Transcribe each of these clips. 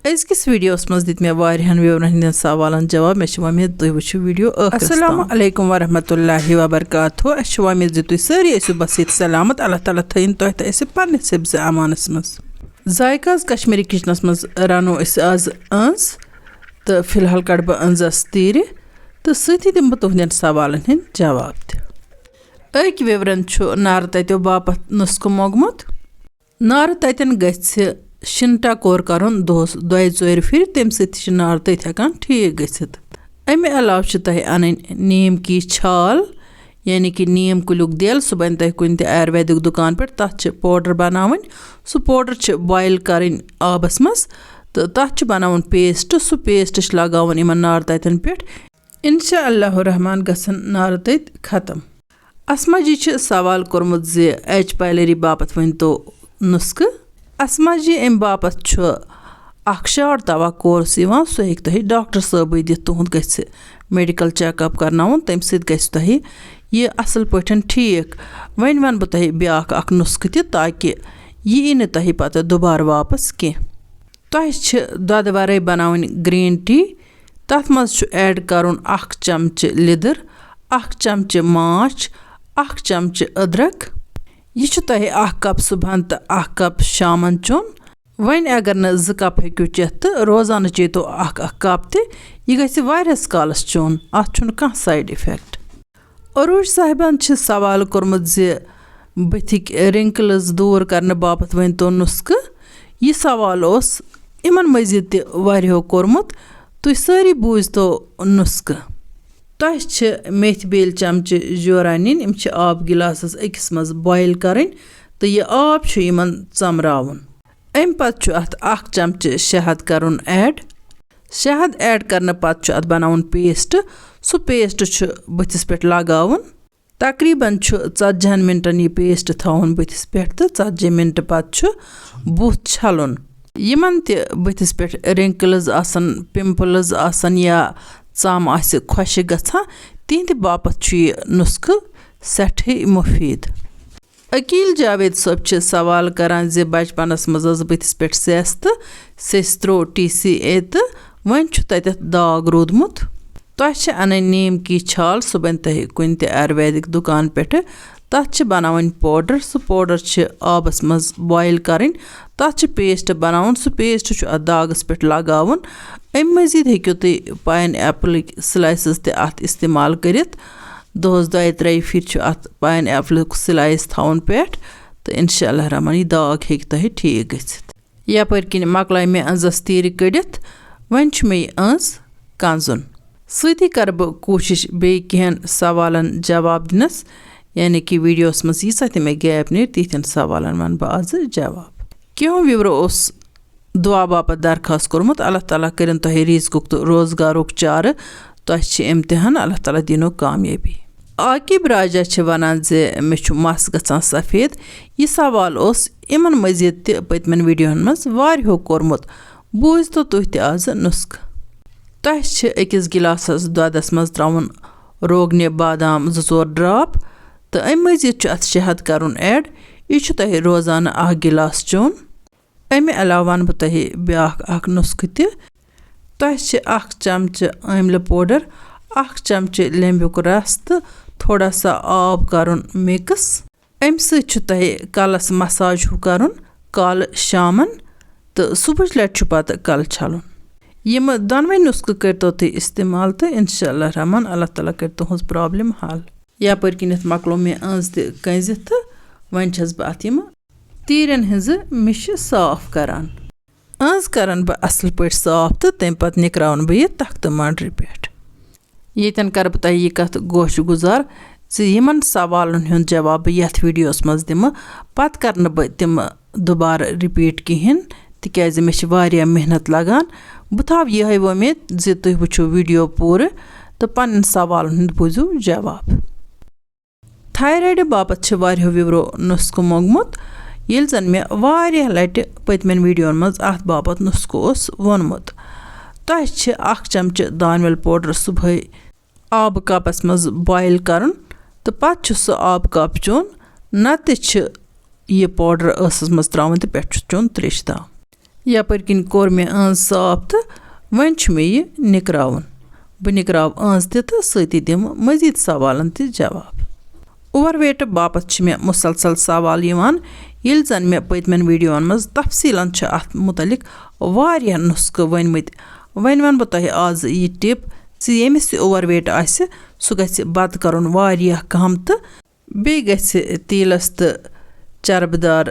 Azkis videos maz dit me varihan viewerن hindin savalan jawab me shwamid tuh wuchu video assalamu alaikum wa rahmatullahi wa barakatuh ashwamid dit tuh sari esu basit salamat Allah taala thayin toh ta ese panne sebze amanas maz zaikas kashmiri kitchens maz rano es az ans te filhal kadba anzas tiri te sathi dim tuhdin savalan hin jawab ek viewerن chu nar taityo bapat nusku mogmut nar taiten getse Shinta kor karun dos doi zoir fir tem sit nar tai thakan thik gachit ame alav chtai anin neem ki chhal yani ki neem kuluk del suban tai kunti ayurvedic dukan per tach powder banawan su powder ch boil karin abas mas tach banawan paste su paste sh lagawan iman nar taiten pet inshallah rahman gasan nar tait khatam asma ji ch sawal kormut ze H pylori bapat winto nusk Asma ji em bapat chu akshar dawa course ivan so ek tahi doctor sabai dit tuhund gase medical check up karnaun tem sit gase tahi ye asal patan thik when batahi byak ak nuskti taki ye in tahi pata dobar wapas ke tahi ch dadware banawin green tea tat mas chu add karun 1 chamch lider 1 chamch maach 1 chamch adrak ये छु तहे 1 cup सुबहन त 1 cup shaman चुन वइन अगर न 2 cup हेक्यु चेत रोजान चेतो 1 cup ते ये गसे वायरस कालस चुन अथ छुन का साइड इफेक्ट अरुज साहिबान छ सवाल करमत जे बथिक रिंकल्स दूर करने बापत वन तो नुस्क ये सवाल ओस इमन मजीद ते वारियो करमत तु सारी बूझ तो नुस्क तह छ मेथ बेल चमच जोरानिन इम छ आब गिलासस एकस मज बॉयल करें तो ये आब छ इमन चमरावन एम पत छ अत 1 चमच शहद करुन ऐड शहद ऐड करने पत छ अत बनावन पेस्ट सु पेस्ट छ बथिस पेट लगावन तकरीबन छ 40 मिनटन ये पेस्ट थावन बथिस पेट त 40 मिनट पत छ बुथ छलन यमन ते बथिस पेट रिंकल्स आसन पिंपल्स आसन या Sam आसे खुश गथा तिंद बापत छु नुस्ख सठे मुफीद अकील जावेद सब छ सवाल करान जे बचपनस मज बथिस पेट सेस्त सेस्त्रो TCA त वन छु तत दाग रोदमुत तह छ अन नीम की छाल सुबन तह कुन त आयुर्वेदिक दुकान पेट तथ छ बनावन पाउडर सु पाउडर छ आबस मज बॉयल करें तथ छ पेस्ट बनावन सु पेस्ट छ दागस पेट लगावन अम मजीद हेक्यो तुम पाइन एप्पल स्लाइसेस ते अत इस्तेमाल करित दोस 2-3 फिर छ अत पाइन एप्पल स्लाइस थावन पेट तो इंशाल्लाह रहमान ये दाग हेक तह ठीक गसित यपर किन मकलाय मे अंजस तीर कड़ित वन छ मे अंज कांजुन सती कर ब कोशिश बे केहन सवालन जवाब दिनस यानी कि वीडियोस मस यीसा ते मे गैप ने तीथन सवालन वन बाज जवाब क्यों विवरो उस दुआ बापत दरखास्त कोरमुत अल्लाह ताला करिन तोहे रिज़्क़ुक तो रोजगारुक चार तोह छ इम्तिहान अल्लाह ताला दिनो कामयाबी आकिब राजा छ वनान जे मे छु मस गछान सफेद ये सवाल ओस इमन मजीद ते पतमन वीडियोन मस वारियो कोरमुत बूझ तो तुह ते आज नुस्ख तोह छ एकस गिलासस दूधस मस त्रावन रोगने बादाम 2-4 ड्रॉप तो अम मजीद छ अत शहद करुन ऐड ये छ तोह रोजाना 1 गिलास चोन अमे अलावान बतहे ब्याख 1 नुस्ख ते तह छ 1 चमच आमला पाउडर 1 चमच लेम्बुक रस तो थोड़ा सा आब करुन मिक्स अम छ तह कलस मसाज करुन कल शामन तो सुबह लट छ पत कल छलुन यम दनवे नुस्ख करतो ते इस्तेमाल तो इंशाल्लाह रहमान अल्लाह ताला कर तुहस प्रॉब्लम हल यापर किनत मकलो में अंज ते कंजित वन छस ब अतिम तीरन हज मिश साफ करान अंज करन ब असल पट साफ तो तम पत निकरावन ब ये तख्त मांडरी पेट येतन कर बता ये कथ गोश गुजार जे यमन सवालन हुन जवाब यथ वीडियोस मज दिम पत करन ब तिम दोबारा रिपीट किहिन तिकाज मे छ वारिया मेहनत लगान बुथाव ये है उम्मीद जे तुह वुचो वीडियो पूरे तो पन सवालन हुन बुझु जवाब थायराइड बापत छ वारियो विवरो नुस्ख मोगमुत येल जन मे वारिया लट पतमन वीडियोन मज अत बापत नुस्ख ओस वोनमुत तह छ 1 चमच दानवेल पाउडर सुबह आब कपस मज बॉयल करन तो पत छ सो आब कप चोन नत छ ये पाउडर असस मज त्रावन तो पेट चोन त्रेश दा یپٲرۍ کِنۍ کوٚر مےٚ ٲنٛز صاف تہٕ وۄنۍ چھُ مےٚ یہِ نِکراوُن. بہٕ نِکراو ٲنٛز تہِ تہٕ سۭتی دِمہٕ مٔزیٖد سوالن تہِ جواب. اوور ویٹہٕ باپتھ چھِ مےٚ مُسلسل سوال یِوان ییٚلہِ زن مےٚ پٔتمٮ۪ن ویٖڈیوَن منٛز تفصیٖلن چھِ اَتھ مُتعلق واریاہ نُسخہٕ ؤنۍمٕتۍ. وۄنۍ وَنہٕ بہٕ تۄہہِ آز یہِ ٹِپ زِ ییٚمِس تہِ اوور ویٹ آسہِ سُہ گژھِ بتہٕ کَرُن واریاہ کم تہٕ بیٚیہِ گژھِ تیٖلس تہٕ چربہٕ دار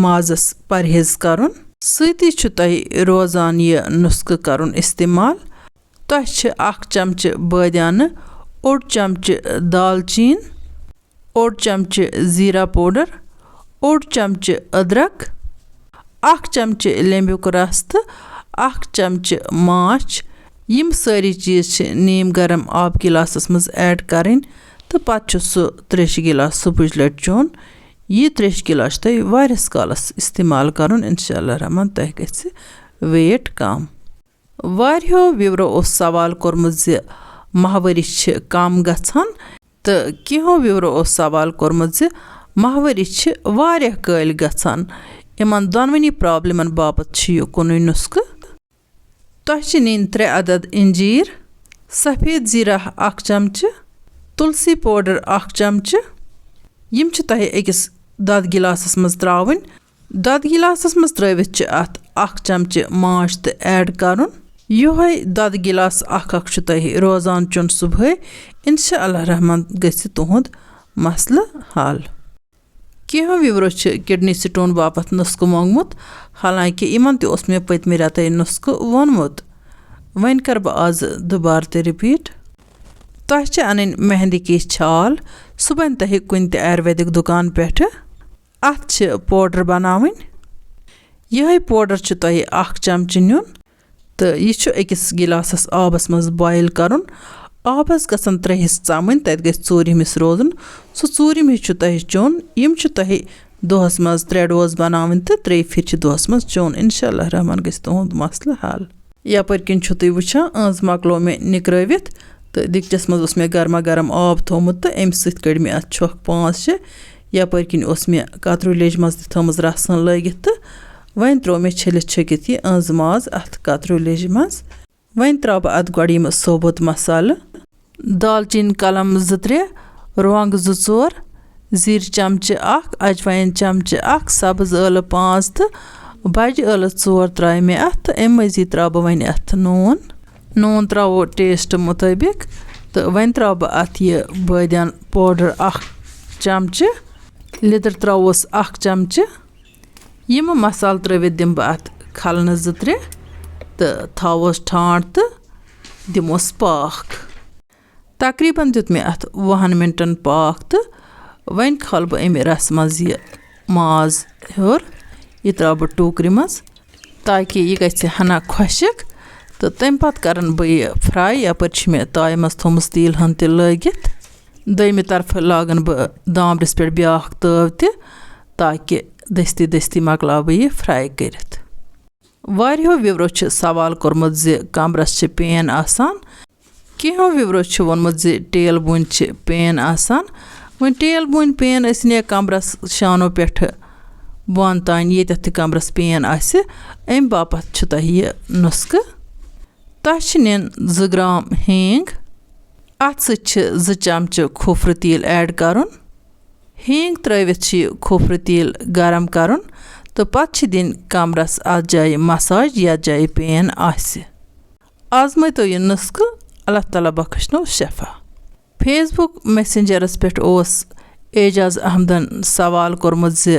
مازس پرہیز کَرُن. سۭتی چھُ تۄہہِ روزان یہِ نُسخہٕ کَرُن اِستعمال. تۄہہِ چھِ 1 چمچہٕ بٲدیانہٕ، 1 چمچہٕ دالچیٖن، 1 چمچہٕ زیٖرا پوڈر، 1 چمچہٕ أدرک، 1 چمچہٕ لیٚمبیُک رس تہٕ 1 چمچہٕ ماچھ. یِم سٲری چیٖز چھِ نیٖم گرم آب گِلاسس منٛز ایڈ کَرٕنۍ تہٕ پتہٕ چھُ سُہ تریشہِ گِلاس صُبحٕچ لٹہِ چیوٚن. یہِ تریشہِ گِلاس چھُ تۄہہِ واریاہس کالس استعمال کَرُن. اِنشاء اللہ رحمان تۄہہِ گژھِ ویٹ کم. واریاہو وِورو اوس سوال کوٚرمُت زِ ماہوٲری چھِ کم گژھان تہٕ کینٛہو وِورو اوس سوال کوٚرمُت زِ ماہوٲری چھِ واریاہ کٲلۍ گژھان. یِمن دۄنوٕنی پرابلِمن باپتھ چھُ یہِ کُنُے نُسخہٕ. تۄہہِ چھِ نِنۍ 3 عدد اِنجیٖر، سفید زیٖرا 1 چمچہٕ، تُلسی پوڈر 1 چمچہٕ. یِم چھِ تۄہہِ أکِس دۄدٕ گِلاسس منٛز ترٛاوٕنۍ. دۄدٕ گِلاسس منٛز ترٲوِتھ چھِ اَتھ 1 چمچہٕ ماچھ تہٕ ایڈ کَرُن. یِہوٚے دۄدٕ گِلاس 1 چھُ تۄہہِ روزان چیوٚن صُبحٲے. اِنشاء اللہ رحمان گژھِ تُہُنٛد مسلہٕ حل. کینٛہو وِورو چھِ کِڈنی سٹون باپتھ نُسخہٕ منٛگمُت، حالانکہِ یِمن تہِ اوس مےٚ پٔتمہِ رٮ۪تَے نُسخہٕ ووٚنمُت. وۄنۍ کَرٕ بہٕ آز دُبارٕ تہِ رِپیٖٹ. تۄہہِ چھِ اَنٕنۍ مہندی کی چھال. سُہ بَنہِ تۄہہِ کُنہِ تہِ آیُرویدِک دُکان پٮ۪ٹھٕ. اَتھ چھِ پوڈر بَناوٕنۍ. یِہوٚے پوڈر چھُ تۄہہِ 1 چمچہٕ نیُن تہٕ یہِ چھُ أکِس گِلاسس آبس منٛز بویِل کَرُن. آبس گژھن 3 حِصہٕ ژامٕنۍ، تَتہِ گژھِ ژوٗرِم حِصہٕ روزُن. سُہ ژوٗرِم حِصہٕ چھُ تۄہہِ چیوٚن. یِم چھِ تۄہہِ دۄہس منٛز 3 ڈوز بَناوٕنۍ تہٕ 3 پھِرِ چھِ دۄہس منٛز چیوٚن. اِنشاء اللہ رحمان گژھِ تُہُنٛد مسلہٕ حل. یپٲرۍ کِنۍ چھُو تُہۍ وٕچھان ٲنٛز مۄکلو مےٚ نِکرٲوِتھ تہٕ دِکچَس منٛز اوس مےٚ گرما گرم آب تھوٚمُت تہٕ اَمہِ سۭتۍ کٔڑۍ مےٚ اَتھ چھۄکھ 5-6. یپٲرۍ کِنۍ اوس مےٚ کترِو لیٚجہِ منٛز تہِ تھٲومٕژ رَژھن لٲگِتھ تہٕ وۄنۍ ترٛوو مےٚ چھٔلِتھ چھٔکِتھ یہِ ٲنٛزٕ ماز اَتھ کترِو لیٚجہِ منٛز. وۄنۍ ترٛاوٕ بہٕ اَتھ گۄڈٕ یِم ثوبوٗت مسالہٕ: دالچیٖن کلم 2-3، رۄنٛگ 2-4، زیٖرٕ چمچہٕ 1، اجوایِن چمچہٕ 1، سبٕز ٲلہٕ 5 تہٕ بجہِ ٲلہٕ 4 ترٛایہِ مےٚ اَتھ. تہٕ اَمہِ مٔزیٖد ترٛاوٕ بہٕ وۄنۍ اَتھ نوٗن ترٛاوو ٹیسٹ مُطٲبِق. تہٕ وۄنۍ ترٛاوٕ بہٕ اَتھ یہِ بٲدیان پوڈر 1 چمچہٕ، لیٚدٕر ترٛاووس 1 چمچہٕ. یِمہٕ مسالہٕ ترٛٲوِتھ دِمہٕ بہٕ اَتھ کھلنہٕ 2-3 تہٕ تھاووس ٹھانٛڈ تہٕ دِموس پاکھ. تقریٖباً دیُت مےٚ اَتھ 20 مِنٹن پاکھ تہٕ وۄنۍ کھالہٕ بہٕ اَمہِ رسہٕ منٛز یہِ ماز ہیوٚر. یہِ ترٛاوٕ بہٕ ٹوٗکرِ منٛز تاکہِ یہِ گژھِ ہنا خۄشِک تہٕ تَمہِ پتہٕ کَرن بہٕ یہِ فراے. یپٲرۍ چھِ مےٚ تایہِ منٛز تھوٚمُت تیٖل ہن تہِ لٲگِتھ. دوٚیمہِ طرفہٕ لاگن بہٕ دامبرِس پٮ۪ٹھ بیٛاکھ تٲو تہِ تاکہِ دٔستی دٔستی مۄکلاو بہٕ یہِ فراے کٔرِتھ. واریاہو وِورو چھِ سوال کوٚرمُت زِ کمرس چھِ پین آسان. کینٛہو وِورو چھُ ووٚنمُت زِ ٹیل بوٗنۍ چھِ پین آسان. وۄنۍ ٹیل بوٗنۍ پین ٲسِن یا کمرس شانو پٮ۪ٹھٕ بۄن تانۍ ییٚتٮ۪تھ تہِ کمرس پین آسہِ، اَمہِ باپتھ چھُ تۄہہِ یہِ نُسخہٕ. تۄہہِ چھِ نِنۍ 2 گرام ہینٛگ. اَتھ سۭتۍ چھِ 2 چمچہٕ کھوٗپرٕ تیٖل ایڈ کَرُن. ہینٛگ ترٛٲوِتھ چھِ یہِ کھوٗپرٕ تیٖل گرم کَرُن تہٕ پتہٕ چھِ دِنۍ کمرس اَتھ جایہِ مساج یَتھ جایہِ پین آسہِ. آزمٲیتو یہِ نُسخہٕ. اللہ تعالیٰ بخشنو شفا. فیس بُک میسنجرس پٮ۪ٹھ اوس اعجاز احمدن سوال کوٚرمُت زِ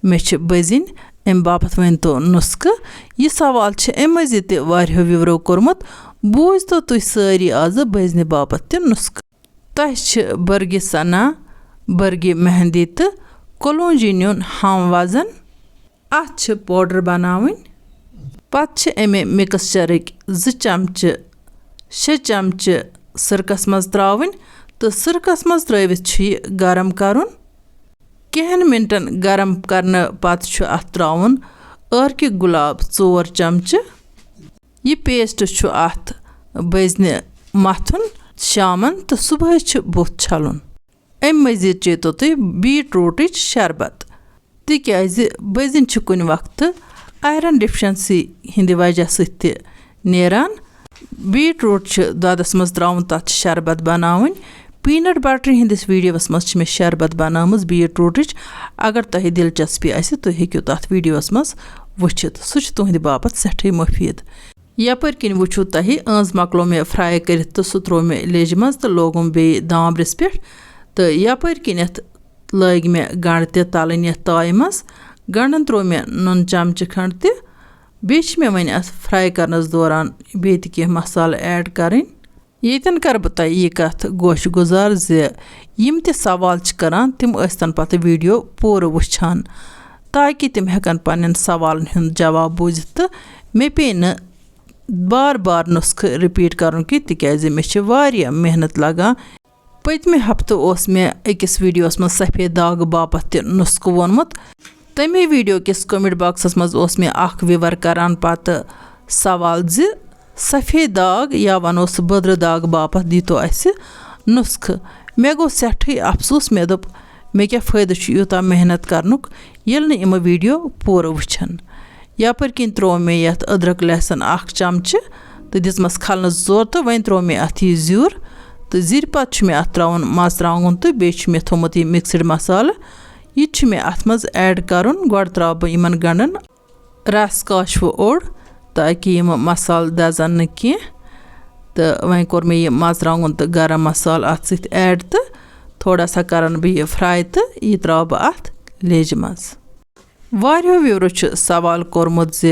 مےٚ چھِ بٔزِنۍ، اَمہِ باپتھ ؤنۍتو نُسخہٕ. یہِ سوال چھِ اَمہِ مٔزیٖد تہِ واریاہو وِورو کوٚرمُت. بوٗزتو تُہۍ سٲری آزٕ بٔزنہِ باپتھ تہِ نُسخہٕ. تۄہہِ چھِ بٔرگہِ سنا، بٔرگہِ مہندی تہٕ کولونجی نیُن ہم وزن. اَتھ چھِ پوڈر بناوٕنۍ. پتہٕ چھِ اَمہِ مِکسچرٕکۍ 2 چمچہٕ 6 چمچہٕ سِرکس منٛز ترٛاوٕنۍ تہٕ سِرکس منٛز ترٛٲوِتھ چھُ یہِ گرم کَرُن. کینٛہن مِنٹن گرم کرنہٕ پتہٕ چھُ اَتھ ترٛاوُن ٲرکہِ گُلاب 4 چمچہٕ. یہِ پیسٹ چھُ اَتھ بٔزنہِ متھُن شامن تہٕ صُبحٲے چھُ بُتھ چھلُن. اَمہِ مٔزیٖد چیٚتو تُہۍ بیٖٹ روٗٹٕچ شربت تِکیٛازِ بٔزِنۍ چھِ کُنہِ وقتہٕ आयरन डिफिशियंसी हिंदी वजह सत्य नेरान बीटरूट ददस मज त्राउन तथ शरबत बनावन पीनट बटर हिंदिस वीडियोस मज मे शरबत बनामज बीटरूटच अगर तह दिलचस्पी आसि तुम हेकियो तथ वीडियोस मज वुचित सह तुहंद बापत सठे मुफीद यपर किन वुचु तह अंज मकलो मे फ्राई कर तो सह त्रो मे लेज मज तो लोगुम बे दामब्रिस पे तो यपर किनथ लग मे गंड त तलन यथ ताय मज गंडन त्रो मे नुन चमच खंड त बेच मे वन अत फ्राई करनस दौरान बे त मसाल ऐड करें येतन कर बह तह यह कथ गोश गुजार यम त सवाल करान तिम अस्तन पत वीडियो पूर वुछान ताकि तिम हेकन पन्न सवालन हुंद जवाब बूझित तो मे पे न बार बार नुस्ख रिपीट करन कि तिकाज मे छ वारिया मेहनत लगा पतमे हफ्त ओस मे अकिस वीडियोस मज सफेद दाग बापत त नुस्ख वोनमुत तमे वीडियो किस कमेंट बॉक्सस मज ओस मे अख व्यूवर करान पत सवाल सफेद दाग या वनोस बद्र दाग बापत दीतो अस नुस्ख मे गो सठी अफसोस मे दोप मे क्या फायदा यूता मेहनत करनुक येल न इम वीडियो पूर वुछन यपर किन त्रो मे यथ अदरक लहसन अख चमच तो दिसमस खलनस जोर तो वन त्रो मे अथ यह ज्यूर तो जीर पत मे अथ त्राउन मर्चुवांगन तो बे मे थोमुत यह मिक्सड मसाल यह मे अथ मज ऐड करन गोड़ त्राव बह इमन गंडन रस काशव ओड़ ताकि यम मसाल दजन न की तो वन कोर मे यह मर्चुवांगन तो गरम मसाल अथ सत ऐड तो थोड़ा सा करन बह यह फ्राई तो यह त्राव बह अथ लेज मज वारियो व्यूरो सवाल कोरमुत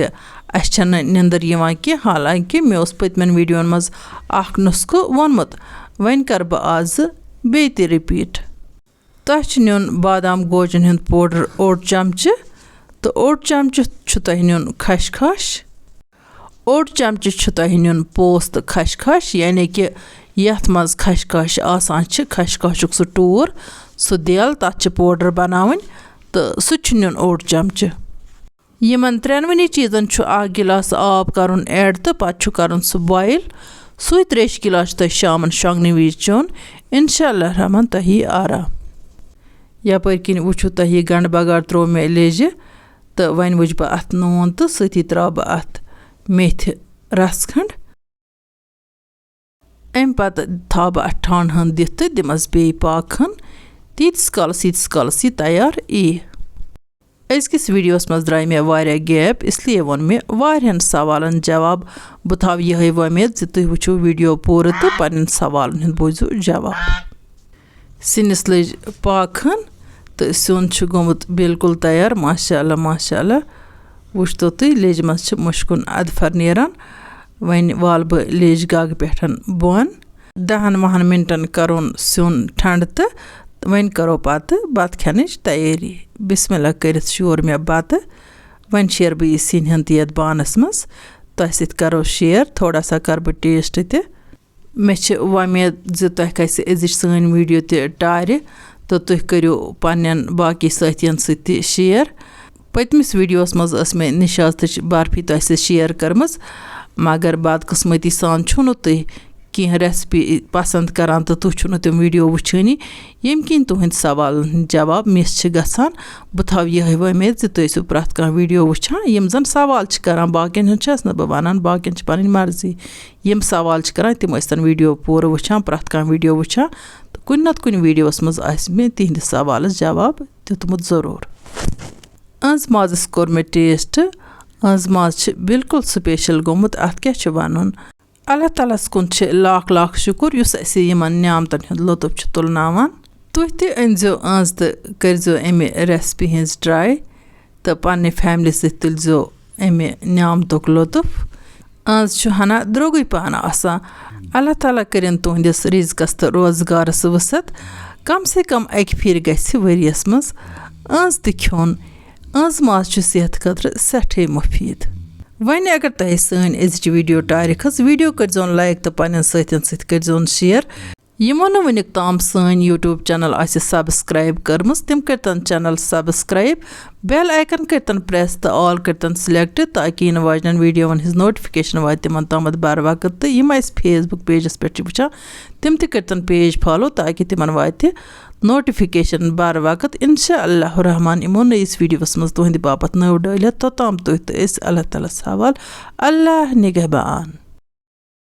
अन निंदर यवान की हालांकि मे उस पतमन वीडियोन मज अख नुस्ख वोनमुत वन कर बह आज बे त रिपीट तह नुन बादाम गोजन हुंद पाउडर ओड़ चमच तो ओड़ चमच तह नुन खशखश ओड़ चमच तह नुन पोस तो खशखश यानी कि यथ मज खशखश आसान खशखशुक सह टूर सह देल तथ पाउडर बनावन तो सह नुन ओड़ चमच यमन त्रेनवनी चीजन अख गिलास आब करन ऐड तो पत करन सह बॉयल सह त्रेश गिलास तह शामन शोंगन विज चोन इंशाअल्लाह रहमान तह आराम यपर किन वुचु तह यह गंड बगार त्रो मे लेज तो वन वुच बह अथ नून तो सती त्राव बह अथ मेथ रस खंड अम पत था बह अथ ठंड हन दिथ तो दिमस बे पाक हन तीस कालस यह तैयार अजकिस वीडियोस मज द्राय मे वारिया गैप इसलिए वोन मे वारियन सवालन जवाब बह थाव यह वमेद तुह वुचु वीडियो पूर तो पन्न सवालन हुंद बूझु जवाब सिनिस लज पाक हन तो सुन गोमुत बिल्कुल तैयार माशाअल्लाह वुच तो तुह लेज मज मुश्कुन अदफर नेरान वन वाल बह लेज गग पे बोन 10 मिनटन करोन सुन ठंड तो वन करो पत बत खेनच तैयारी बिस्मिल्लाह कर शोर मे बत वन शेर बह यह सिन हंद यथ बानस मज तह सत करो शेयर थोड़ा सा कर बह टेस्ट ते मे वमेद तुह गि अजिच सन वीडियो ते टार तो तुह करो पन्न बाकी साथियन सत शेयर पतमिस वीडियोस मज मे निशात बर्फी तुह सत शेयर करमज मगर बदकिस्मती सान छुन तुह कह रेसिपी पसंद करान तो तुह छुन तम वीडियो वुछानी यम किन तुहंद सवाल जवाब मिस गसान बह थाव यह वमेद तुह प्रथ कह वीडियो वुछान यम जन सवाल करान बाकियन हुंद न बह वनान बाकियन पन मर्जी यम सवाल करान तिम स्तन वीडियो पूर वुछान प्रथ कह वीडियो वुछान तो कुन नत कुन वीडियोस मज मे तिहंद सवाल जवाब दितमुत जरूर अंज माजस कोर मे टेस्ट अंज माज बिल्कुल स्पेशल गोमुत अत क्या वनुन अल्लाह तालास कुन लाख लाख शुक्र युस असे यमन न्यामतन हुंद लुत्फ तुलनावान तुह ते अनजो अंज तो करजो अमे रेसिपी हिंज ट्राई तो पन्ने फैमिली सत तुलजो अमे न्यामतुक लुत्फ अंज हना द्रोगुई पहन आसान अल्लाह ताला करिन तुहंदिस रिज़्क़स तो रोजगारस वसत कम से कम अक फिर गछि वरियस मज अंज ते खियोन अंज माज सेहत खतर सठे मुफीद वन अगर तुह सन अजिच वीडियो टार खस वीडियो करजोन लाइक तो पन्न साथियन सत करजोन शेयर यमो न वनिक ताम सन यूट्यूब चैनल आसि सब्सक्राइब करमस तिम करतन चैनल सब्सक्राइब बेल आइकन करतन प्रेस तो ऑल करतन सिलेक्ट ताकि इन वाजन वीडियोन हिज नोटिफिकेशन वात तिमन तामत बार वक्त तो यम फेसबुक पेजस पे वुचान तिम ते करतन पेज फॉलो ताकि तिमन वात نوٹِفِکیشن بر وقت اِنشاءاللہ الرحمٰن یِمو نٔیِس ویٖڈیوَس منٛز تُہنٛدِ باپتھ نٔو ڈٲلِتھ توٚتام تُہۍ تہٕ أسۍ اللہ تعالیٰ ہَس حوالہٕ اللہ نِگہبان.